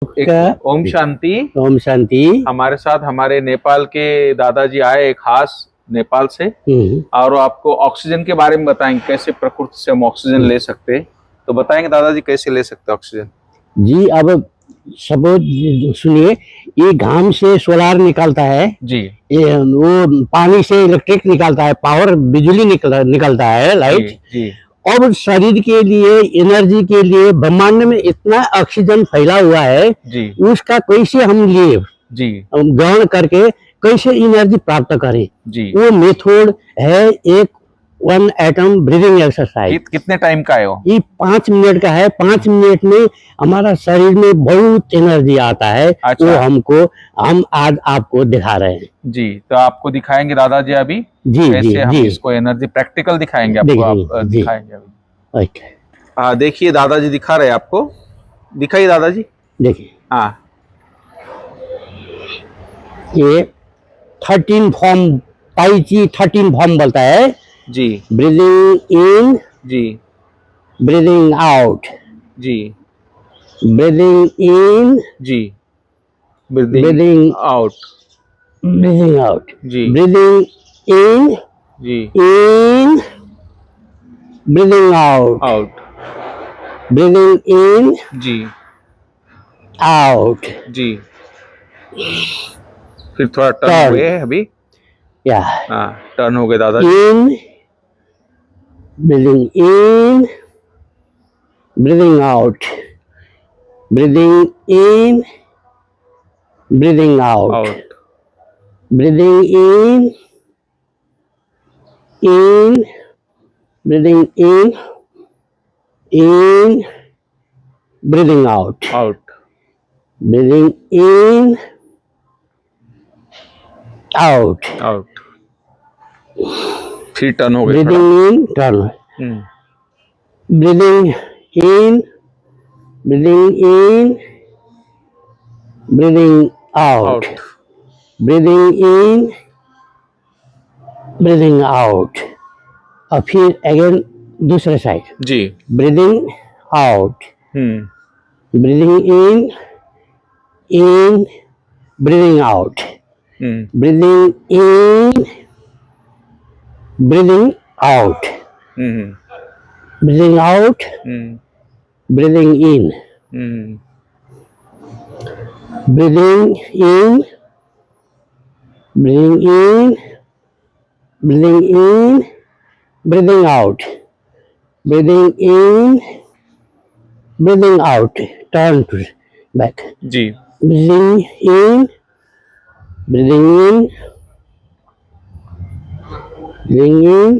ओम शांति। ओम शांति। हमारे साथ हमारे नेपाल के दादाजी आए, एक खास नेपाल से, और आपको ऑक्सीजन के बारे में बताएंगे, कैसे प्रकृति से हम ऑक्सीजन ले सकते हैं। तो बताएंगे दादाजी कैसे ले सकते हैं ऑक्सीजन। जी, अब सब सुनिए, ये घाम से सोलार निकलता है जी। ये वो पानी से इलेक्ट्रिक निकलता है, पावर बिजली निकलता है, लाइट। जी। और शरीर के लिए, एनर्जी के लिए ब्रह्मांड में इतना ऑक्सीजन फैला हुआ है जी। उसका कैसे हम लिए जी ग्रहण करके कैसे एनर्जी प्राप्त करें, जी। वो मेथड है एक 1 एटम ब्रीदिंग एक्सरसाइज। कितने टाइम का है वो? ये 5 मिनट का है। 5 मिनट में हमारा शरीर में बहुत एनर्जी आता है। अच्छा। वो हम आज आपको दिखा रहे हैं। जी, तो आपको दिखाएंगे दादाजी अभी। जी कैसे जी हम जी इसको एनर्जी प्रैक्टिकल दिखाएंगे आपको। आप दिखाएंगे अभी। ओके। देखिए दादाजी दिखा रहे हैं आपको। दिखाइए दादाजी। देखिए, हाँ, ये 13 फॉर्म, ताई ची 13 फॉर्म बोलता है। जी। ब्रीदिंग इन, जी। ब्रीदिंग आउट, जी। ब्रीदिंग इन, जी। Breathing out. ब्रीदिंग आउट, जी। ब्रीदिंग इन, जी। In, breathing out, out. Breathing in, जी। आउट। जी। फिर थोड़ा टर्न Turn. हुए अभी। या हाँ, टर्न हो गए दादाजी। In, breathing in, breathing out, breathing in, breathing out, out. Breathing in, breathing in, breathing out, out. Breathing in, out, out. फिर टर्न हो गए थोड़ा। Breathing in, turn, breathing in, breathing in, breathing out, out. Breathing in, breathing out. और फिर again दूसरे side. जी। Breathing out, hmm. Breathing in, in, breathing out, breathing in, breathing out, hmm. Breathing out, breathing in, breathing in, breathing in, breathing in, breathing out, breathing in, breathing out. Turn to back. जी। Breathing in, breathing in, breathing in,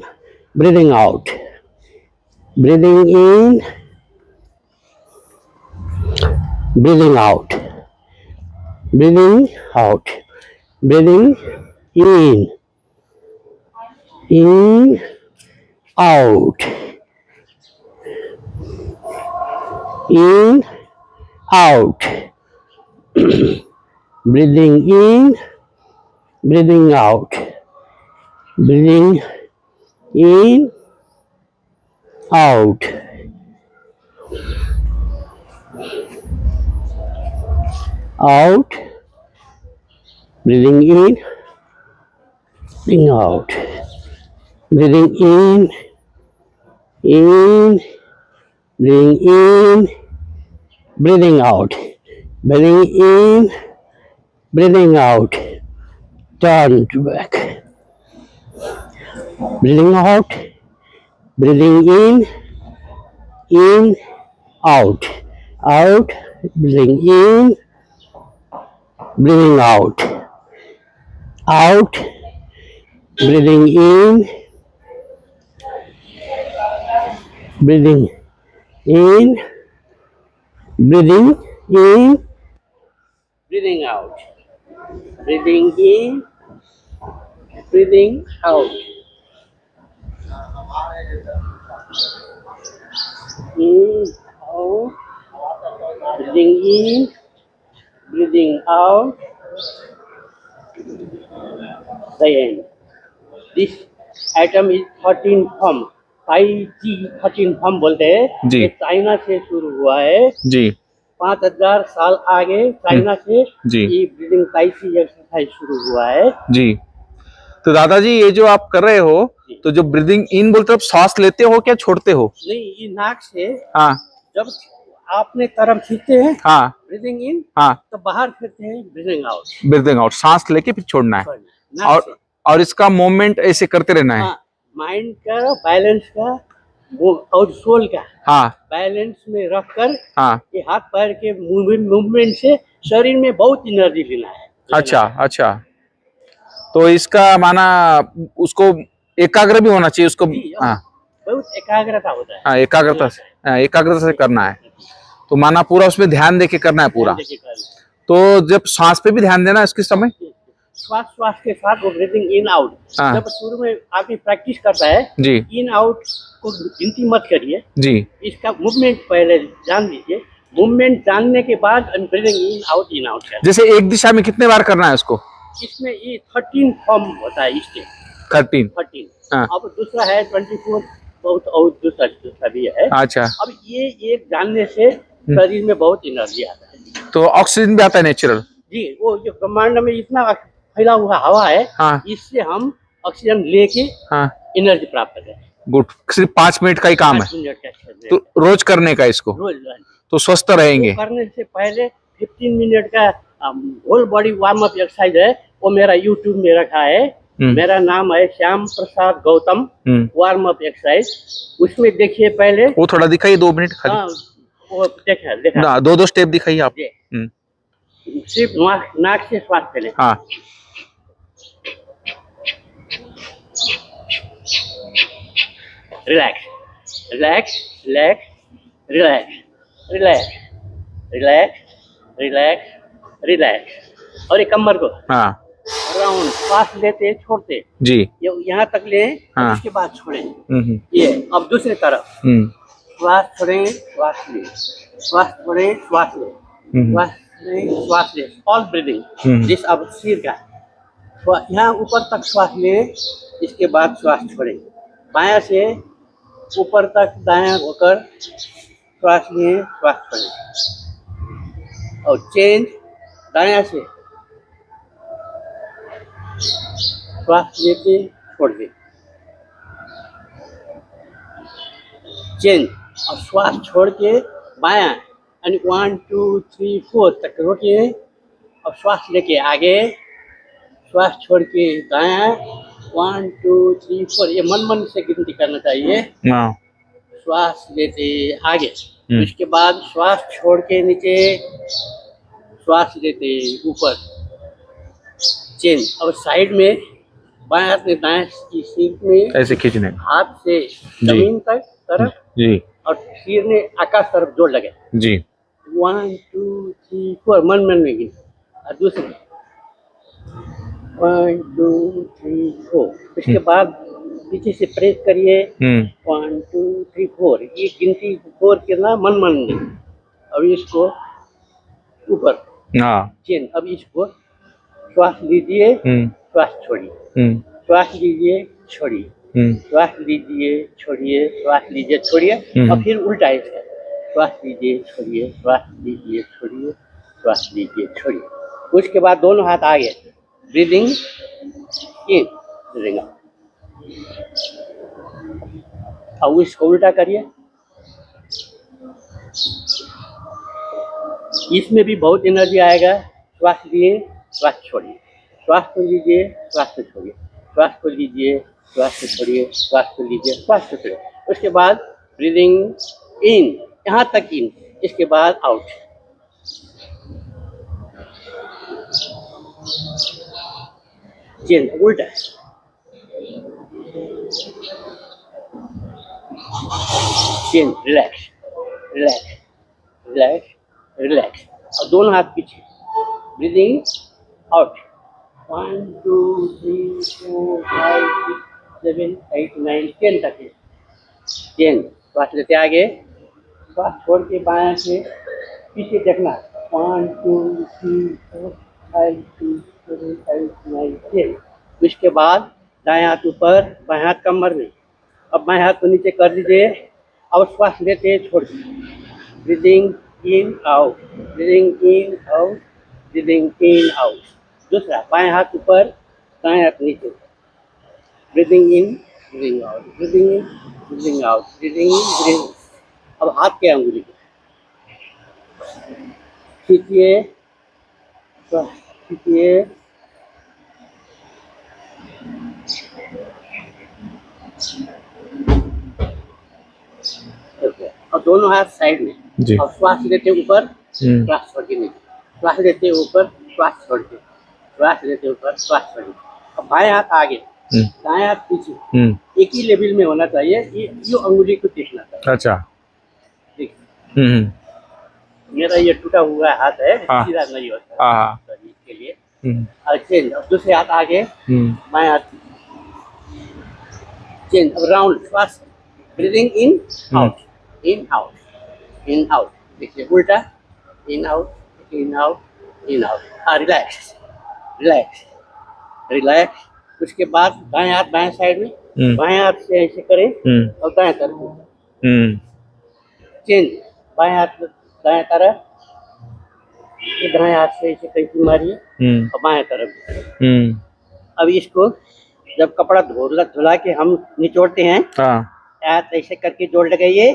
breathing out, breathing in, breathing out, breathing out, breathing in, out, in, out. Breathing in, breathing out, breathing in, out, out, breathing in, breathing out, breathing in, breathing in, breathing out, breathing in, breathing out. Turn to back. Breathing out, breathing in, out, out, breathing in, breathing out, out, breathing in, breathing in, breathing in, breathing out, breathing in, breathing out, in, out, breathing in, breathing out. The end. This atom is 13 form. ताई ची 13 form बोलते हैं। जी। ये China से शुरू हुआ है। जी। 5000 साल आगे चाइना से जी। ये ब्रीदिंग ताइची एक्सरसाइज शुरू हुआ है। जी। तो दादाजी ये जो आप कर रहे हो, तो जो ब्रीदिंग इन बोलते हो, आप सांस लेते हो क्या छोड़ते हो? नहीं, ये नाक से हाँ जब आपने तरफ खींचते हैं हाँ ब्रीदिंग इन, हाँ, तो बाहर खींचते हैं ब्रीदिंग आउट। ब्रीदिंग आउट, सांस लेके फिर छोड़ना है। नाक से। और इसका मूवमेंट ऐसे करते रहना है। हाँ, माइंड का बैलेंस का वो और सोल का हाँ बैलेंस में रखकर हाँ। ये हाथ पैर के मूवमेंट से शरीर में बहुत एनर्जी लेना है। अच्छा अच्छा, तो इसका माना उसको एकाग्र भी होना चाहिए उसको। हाँ बहुत एकाग्रता होता है। हाँ, एकाग्रता से करना है। तो माना पूरा उसमें ध्यान देके करना है पूरा। तो जब सांस पे भी ध्यान देना है इसके समय। श्वास के साथ वो ब्रीदिंग इन आउट। हाँ। जब शुरू में आदमी प्रैक्टिस करता है जी इन आउट को गिनती मत करिए जी। इसका मूवमेंट पहले जान लीजिए। मूवमेंट जानने के बाद ब्रीदिंग इन आउट करिए। जैसे एक दिशा में कितने बार करना है उसको? इसमें ये 13 फॉर्म होता है इसके। 13। हाँ। अब दूसरा है 24 बहुत और दूसरा भी है। अच्छा। अब ये एक जानने से शरीर में बहुत एनर्जी आता है। तो ऑक्सीजन भी आता है नेचुरल। जी, वो जो ब्रह्मांड में इतना फैला हुआ हवा है। हाँ। इससे हम ऑक्सीजन लेके हाँ। एनर्जी प्राप्त करते हैं। गुड। सिर्फ 5 मिनट का ही काम है। 5 मिनट का तो रोज करने का इसको। रोज तो स्वस्थ रहेंगे। करने से पहले 15 मिनट का whole body warm up exercise है। वो मेरा यूट्यूब में रखा है। मेरा नाम है Shyam Prasad Gautam warm up exercise. उसमें देखिए पहले। वो थोड़ा दिखाइए 2 मिनट खाली। हाँ, वो देखा 2 स्टेप दिखाइए आप। सिर्फ नाक से श्वास लें। हाँ। Relax relax relax relax relax relax relax relax. और एक कमर को हाँ राउंड श्वास लेते छोड़ते जी। यहाँ तक ले। हाँ। उसके बाद छोड़े। ये अब दूसरी तरफ श्वास छोड़े श्वास ले, श्वास छोड़े श्वास ले, श्वास ले। ऑल ब्रीदिंग जिस अब सिर का यहाँ ऊपर तक श्वास ले। इसके बाद श्वास छोड़े। बायां से ऊपर तक दायां होकर श्वास लिए श्वास छोड़े। और चेंज दायां से श्वास लेके छोड़ दे। चेंज और श्वास छोड़ के बायां यानी 1 2 3 4 तक रोकिए। और श्वास लेके आगे, श्वास छोड़ के दायां 1 2 3 4। ये मन से गिनती करना चाहिए। श्वास लेते आगे। उसके बाद श्वास छोड़ के नीचे, श्वास लेते ऊपर। चेंज। और साइड में बाएं हाथ में दाएं की सीट में ऐसे खींचने, हाथ से जमीन तक तरफ जी। और सिर ने आकाश तरफ जोड़ लगे जी। 1 2 3 4 मन में गिन। और दूसरी 1 2 3 4। उसके बाद पीछे से प्रेस करिए 1 2 3 4। ये गिनती 4 करना मन में। अब इसको ऊपर चेन। अब इसको श्वास लीजिए श्वास छोड़िए, श्वास लीजिए छोड़िए, श्वास लीजिए छोड़िए, श्वास लीजिए छोड़िए। और फिर उल्टा इसका श्वास लीजिए छोड़िए, श्वास लीजिए छोड़िए, श्वास लीजिए छोड़िए। उसके बाद दोनों हाथ आगे, ब्रीदिंग इन ब्रीदिंग आउट। अब इसको उल्टा करिए। इसमें भी बहुत एनर्जी आएगा। श्वास लिए श्वास छोड़िए, श्वास को लीजिए श्वास को छोड़िए, श्वास को लीजिए श्वास को छोड़िए, श्वास को लीजिए श्वास को छोड़िए। उसके बाद ब्रीदिंग इन, यहाँ तक इन। इसके बाद आउट। चेन उल्टा, chain relax relax relax relax. और दोनों हाथ पीछे। ब्रीदिंग आउट 1 2 3 4 5 6 7 8 9 10 तक है। 10। श्वास लेते आगे, श्वास छोड़ के बायां से पीछे देखना। 1 2 3 4 5 6 7 8 9 10। उसके बाद दायां हाथ ऊपर, बायां हाथ कमर में। अब बाएं हाथ को नीचे कर दीजिए और श्वास लेते छोड़ दीजिए। Breathing in out, breathing in out, breathing in out. दूसरा, बाएं हाथ ऊपर, दाएं हाथ नीचे, breathing in, breathing out, breathing in, breathing out, breathing in, breathing. अब हाथ के अंगुली खींचिए, खींचिए, और दोनों हाथ साइड में जी। और श्वास लेते ऊपर, श्वास छोड़ के नीचे, श्वास लेते ऊपर, श्वास छोड़ के, श्वास लेते ऊपर, श्वास छोड़ के। अब बाएं हाथ आगे, दाएं हाथ पीछे, एक ही लेवल में होना चाहिए। ये अंगुली को देखना चाहिए। अच्छा। देखिए, मेरा ये टूटा हुआ हाथ है, सीधा नहीं होता, हाँ। तो इसके लिए और चेंज। अब दूसरे हाथ आगे, बाएं हाथ चेंज। अब राउंड श्वास, breathing in out, in out, in out. देखिए उल्टा, in out, in out, in out. हाँ, रिलैक्स, रिलैक्स, रिलैक्स। उसके बाद दाएं हाथ बाएं साइड में, बाएं हाथ से ऐसे करें और दाएं तरफ चेंज। बाएं हाथ दाएं तरफ, दाएं हाथ से ऐसे कहीं मारिए और बाएं तरफ। अब इसको जब कपड़ा धुला के हम निचोड़ते हैं, हाथ ऐसे करके जोड़ लगाइए,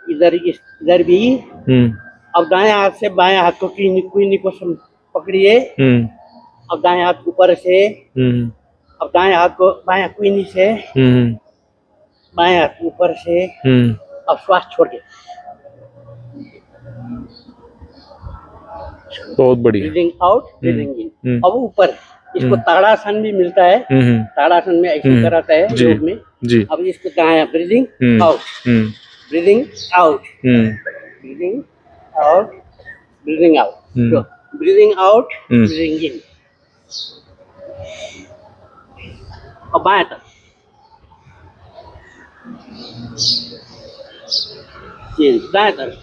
इधर भी। अब दाएं हाथ से बाएं हाथ को कुइनी को पकड़िए, अब दाएं हाथ ऊपर से, अब दाएं हाथ को बाएं कुइनी से, बाएं हाथ ऊपर से, अब श्वास छोड़ के, बहुत बढ़िया। ब्रीदिंग आउट, ब्रीदिंग इन। अब ऊपर इसको ताड़ासन भी मिलता है, ताड़ासन में ऐसे कराता है योग में जी। अब इसको दाएं, breathing out, breathing out, breathing out, breathing out, breathing out, breathing इन। अब बाएं तरफ चेंज, दाएं तरफ,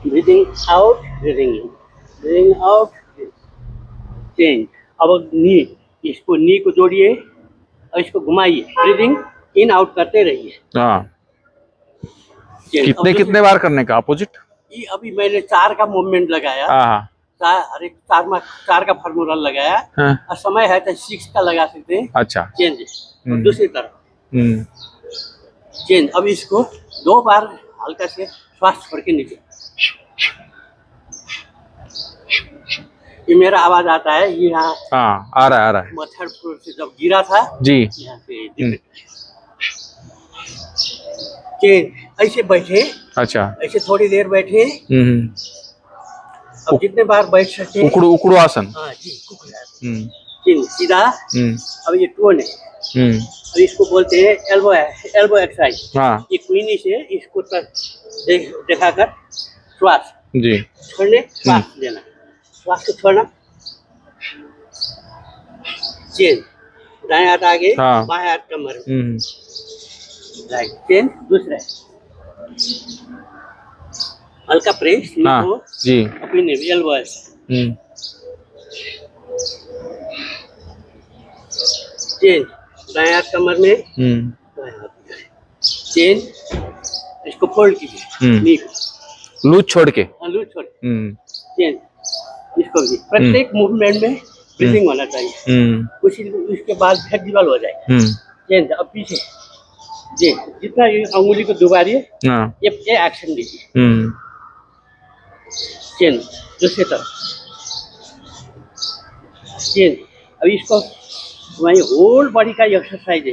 breathing out, breathing in, breathing out, change. अब नी, इसको नी को जोड़िए और इसको घुमाइए, ब्रीदिंग इन आउट करते रहिए। हाँ। कितने बार करने का अपोजिट? ये अभी मैंने 4 का मूवमेंट लगाया, हर एक 4 का फार्मूला लगाया। और समय है तो 6 का लगा सकते हैं। अच्छा। चेंज। और दूसरी तरफ चेंज। अब इसको 2 बार हल्का से श्वास छोड़ के नीचे, ये मेरा आवाज आता है, ये यहाँ आ रहा है। मथुरपुर से जब गिरा था जी, यहाँ से ऐसे बैठे। अच्छा। ऐसे थोड़ी देर बैठे। अब जितने बार बैठ सकते, उकड़ू आसन। हाँ जी, उकड़ू सीधा। अब ये टोन है, अब इसको बोलते हैं एल्बो एक्सरसाइज। हाँ। ये क्वीनी से इसको दिखाकर श्वास जी छोड़ने, श्वास लेना, श्वास को छोड़ना, चेंज। दाएं हाथ आगे, बाएं हाथ कमर, राइट चेंज। दूसरा हल्का प्रेस जी, अपनी एल्बो चेंज। दाएं हाथ कमर में, चेंज। इसको फोल्ड कीजिए, नी को लूज छोड़ के, लूज छोड़ के चेंज। इसको भी प्रत्येक मूवमेंट में ब्रीदिंग होना चाहिए, उसके बाद फ्लेक्सिबल हो जाए। चेंज। अब पीछे जी, जितना ये अंगुली को दुबारिए, ये एक्शन दीजिए, चेंज। दूसरी तरफ चेंज। अब इसको वही होल बॉडी का एक्सरसाइज है।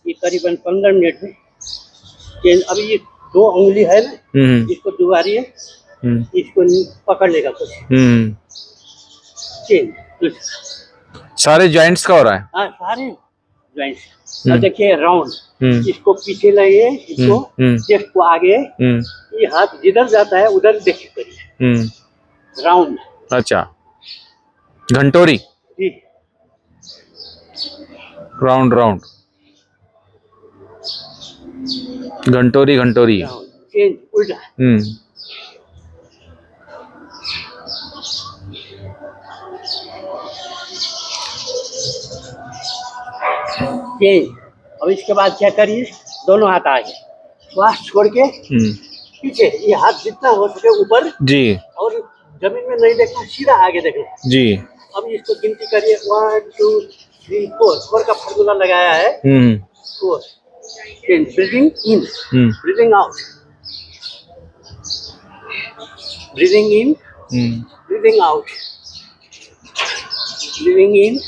ये करीबन 15 मिनट में चेंज। अभी ये 2 अंगुली है ना, इसको दुबारिए, इसको पकड़ लेगा कुछ, चेंज। सारे जॉइंट्स का हो रहा है? हाँ, सारे जॉइंट्स। अब देखिए राउंड, इसको पीछे लाइए, इसको चेस्ट को आगे, ये हाथ जिधर जाता है उधर देखिए करिए, राउंड। अच्छा, घंटोरी जी, राउंड राउंड, घंटोरी घंटोरी, चेंज। उल्टा चेंज। अब इसके बाद क्या करिए, दोनों हाथ आगे, श्वास छोड़ के पीछे, ये हाथ जितना हो सके ऊपर, जी और जमीन में नहीं देखना, सीधा आगे देखना। जी। अब इसको गिनती करिए, 1 2 3 4, 4 का फॉर्मूला लगाया है। 4 10, breathing in, breathing out, breathing in, breathing out, breathing in,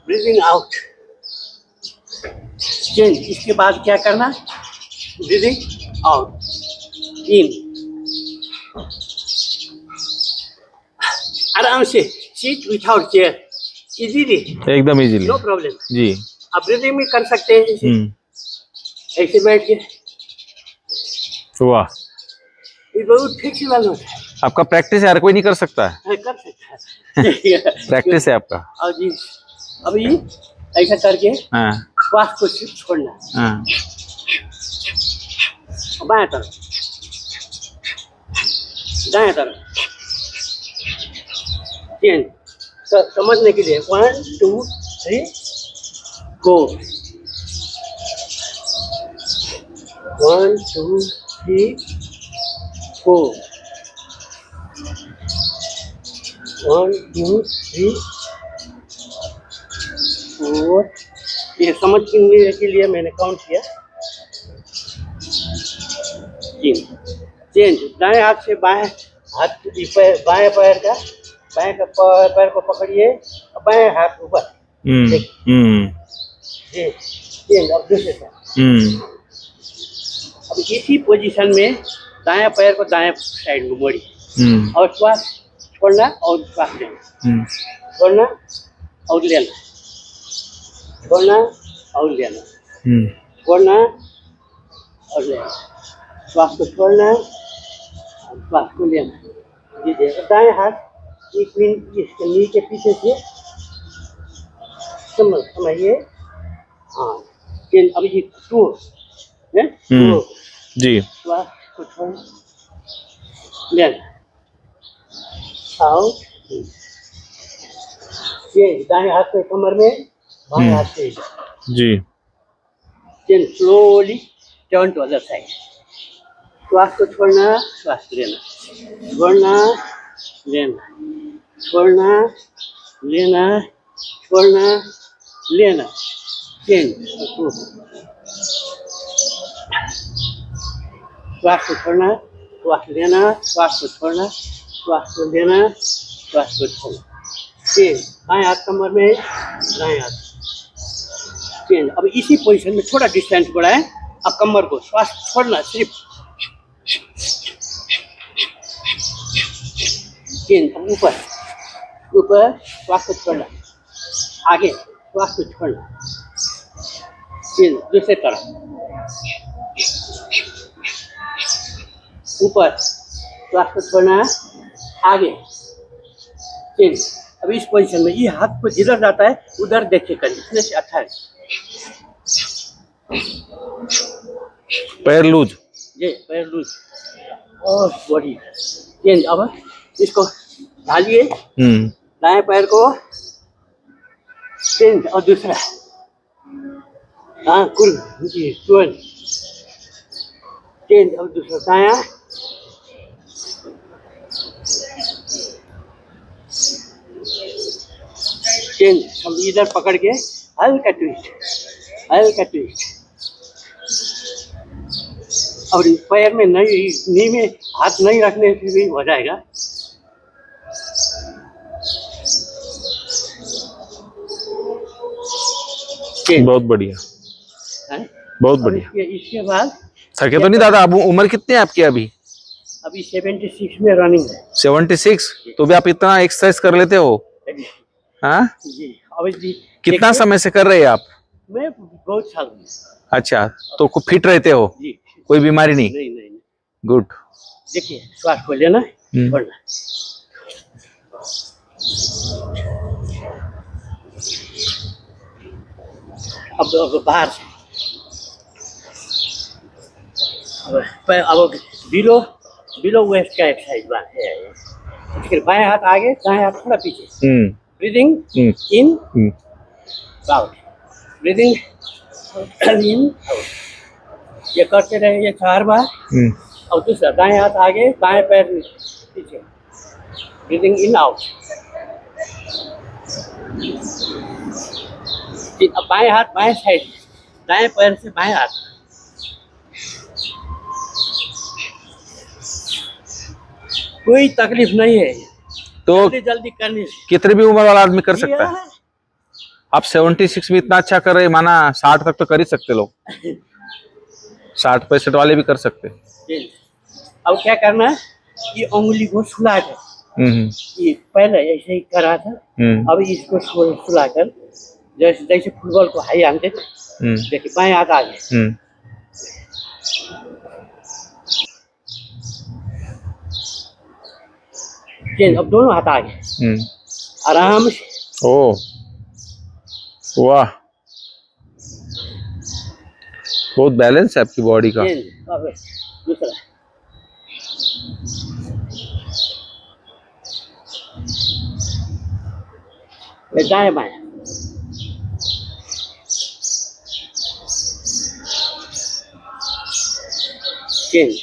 breathing out. Change. इसके बाद क्या करना, ब्रीदिंग आउट, इन, आराम से, सीट विथआउट चेयर, इजीली, एकदम इजीली, नो प्रॉब्लम जी। आप ब्रीदिंग भी कर सकते हैं जैसे ऐसे बैठ के। वाह, ये बहुत फ्लेक्सिबल होता है। आपका प्रैक्टिस है, हर कोई नहीं कर सकता है। कर सकता है। प्रैक्टिस है आपका। और जी अभी ऐसा करके हाँ श्वास को सिर्फ छोड़ना, हाँ। बाएं तरफ, दाएं तरफ, चेंज। समझने के लिए 1 2 3 गो, 1 2 3 गो, 1 2 3 4। ये समझने के लिए मैंने काउंट किया। चेंज। दाएं हाथ से बाएं हाथ, बाएं पैर का, बाएं का पैर को पकड़िए, बाएं हाथ ऊपर, जी। चेंज। अब दूसरे साइड, अब इसी पोजीशन में दाएं पैर को दाएं साइड में मोड़िए, और श्वास छोड़ना और श्वास लेना, छोड़ना और लेना, छोड़ना और लेना, छोड़ना और लेना, श्वास को छोड़ना और श्वास को लेना। जी जी। दाएं हाथ एक मिनट इसके नी के पीछे से समझिए। हाँ, अभी ये 2 है, 2 जी। श्वास को छोड़ना, लेना, आउट। ये दाएं हाथ से कमर में, बाएं हाथ से जी। Then slowly turn to other side. श्वास को छोड़ना, श्वास लेना, छोड़ना, लेना, छोड़ना, लेना, छोड़ना, लेना। चेंज। श्वास को छोड़ना, श्वास लेना, श्वास को छोड़ना, श्वास को लेना, श्वास को छोड़ना। चेंज। बाएं हाथ कमर में, दाएं हाथ। चेंज। अब इसी पोजीशन में थोड़ा डिस्टेंस बढ़ाएं, अब कमर को श्वास छोड़ना सिर्फ। चेंज। अब ऊपर ऊपर श्वास को छोड़ना, आगे श्वास को छोड़ना। चेंज। दूसरे तरफ ऊपर श्वास को छोड़ना, आगे। चेंज। अब इस पोजीशन में ये हाथ को जिधर जाता है उधर देख के करिए, इसमें से अच्छा है। पैर लूज, ये पैर लूज और बॉडी चेंज। अब इसको ढालिए, दाएं पैर को चेंज, और दूसरा, हाँ कुल जी तुरंत चेंज। अब दूसरा दायां, चेंज। अब इधर पकड़ के हल्का ट्विस्ट, हल्का ट्विस्ट। और पैर में नहीं, नी में हाथ नहीं रखने से भी हो जाएगा। बहुत बढ़िया है? बहुत बढ़िया। इसके बाद थके तो नहीं दादा? अब उम्र कितनी है आपकी अभी? अभी 76 में रनिंग है। 76? तो भी आप इतना एक्सरसाइज कर लेते हो? हाँ जी। अभी जी कितना समय से कर रहे हैं आप? मैं बहुत साल में। अच्छा, तो फिट रहते हो? जी। कोई बीमारी नहीं? नहीं नहीं, नहीं। गुड। देखिए श्वास को लेना, छोड़ना। अब बाहर से अब बिलो वेस्ट का एक्सरसाइज है। फिर बाएं हाथ आगे, दाएं हाथ थोड़ा पीछे। Breathing in, out, breathing in, out. ये करते रहे 4 बार। और दूसरा दाएं हाथ आगे, बाएं पैर पीछे, ब्रीदिंग इन आउट। अब बाएं हाथ बाएं साइड, दाएं पैर से बाएं हाथ। कोई तकलीफ नहीं है, तो जल्दी जल्दी करनी है। कितने भी उम्र वाला आदमी कर सकता है? आप 76 में इतना अच्छा कर रहे हैं, माना 60 तक तो कर ही सकते लोग, 60-65 वाले भी कर सकते। अब क्या करना है, ये उंगली को सुला कर, ये पहले ऐसे ही करा था, अब इसको सुला कर, जैसे जैसे फुटबॉल को हाई आनते थे, देखिए बाएं हाथ आगे, अब दोनों हाथ आगे, आराम से। ओ वाह, बहुत बैलेंस है आपकी बॉडी का। दूसरा दाएं बाएं, चेंज,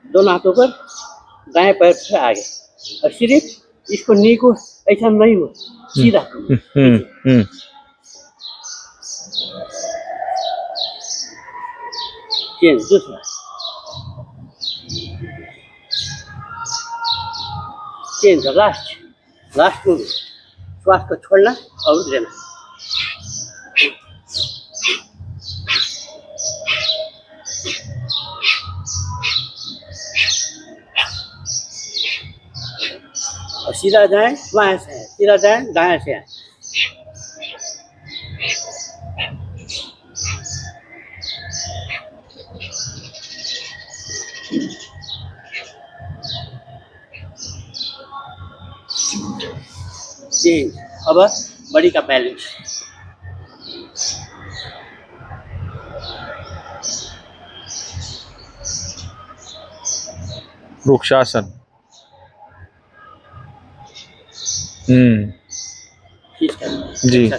दोनों हाथों पर दाएं पैर से आगे, और सिर्फ इसको नी को ऐसा नहीं हो, सीधा। चेंज, दूसरा चेंज, लास्ट में श्वास को छोड़ना और लेना। और सीधा जाए बाएं से, सीधा जाए दाएं से। जी, अब बॉडी का बैलेंस। वृक्षासन। जी।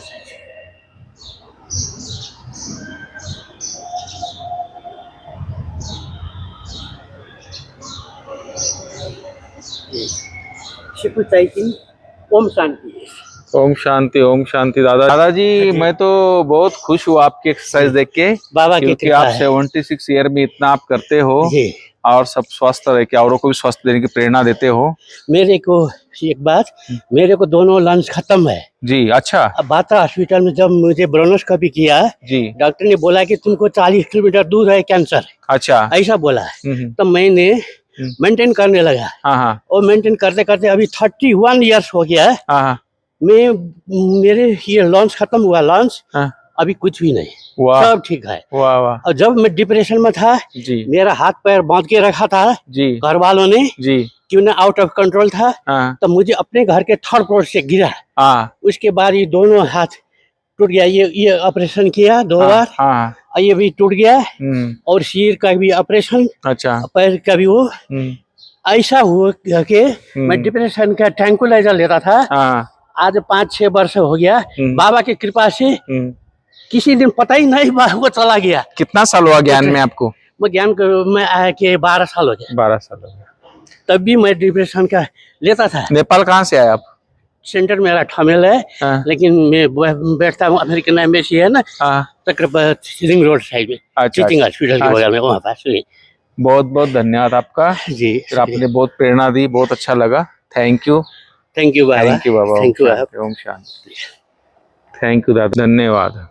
ओम शांति। ओम शांति, ओम शांति। दादाजी मैं तो बहुत खुश हूँ आपकी एक्सरसाइज देख के, बाबा की क्योंकि कृपा आप है। 76 ईयर में इतना आप करते हो जी। और सब स्वस्थ रह के औरों को भी स्वस्थ देने की प्रेरणा देते हो। मेरे को एक बात, मेरे को दोनों लंग्स खत्म है जी। अच्छा। अब बाता हॉस्पिटल में जब मुझे ब्रोनोस्कोपी किया जी, डॉक्टर ने बोला कि तुमको 40 किलोमीटर दूर है कैंसर, अच्छा, ऐसा बोला। तो मैंने मेंटेन करने लगा। हाँ, और मेंटेन करते करते अभी 31 इयर्स हो गया है। हाँ, मेरे ये लॉन्च खत्म हुआ, लॉन्च हाँ, अभी कुछ भी नहीं, वाह, सब ठीक है। वाह वाह। और जब मैं डिप्रेशन में था, जी, मेरा हाथ पैर बांध के रखा था जी, घर वालों ने, जी, क्यों ना आउट ऑफ कंट्रोल था। हाँ, तो मुझे अपने घर के 3rd फ्लोर से गिरा। हाँ, उसके बाद ये दोनों हाथ टूट गया, ये ऑपरेशन किया 2 बार, हाँ, और ये भी टूट गया। और सिर का भी ऑपरेशन, अच्छा, पैर का भी वो। ऐसा हुआ कि मैं डिप्रेशन का ट्रैंक्विलाइजर लेता था। आज 5-6 वर्ष हो गया, बाबा की कृपा से किसी दिन पता ही नहीं वो चला गया। कितना साल हुआ ज्ञान में आपको? वो ज्ञान में आया कि 12 साल हो गया। 12 साल हो गया। तब भी मैं डिप्रेशन का लेता था। नेपाल कहाँ से आए आप? सेंटर मेरा ठमेल है, लेकिन मैं बैठता हूँ अमेरिकन एम्बेसी है ना, तकरीबन रिंग रोड साइड में, टीचिंग हॉस्पिटल के बगल में, वहाँ पास। बहुत बहुत धन्यवाद आपका जी, आपने बहुत प्रेरणा दी, बहुत अच्छा लगा। थैंक यू, थैंक यू बाबा, थैंक यू बाबा। थैंक यू, ओम शांति। थैंक यू दादा, धन्यवाद।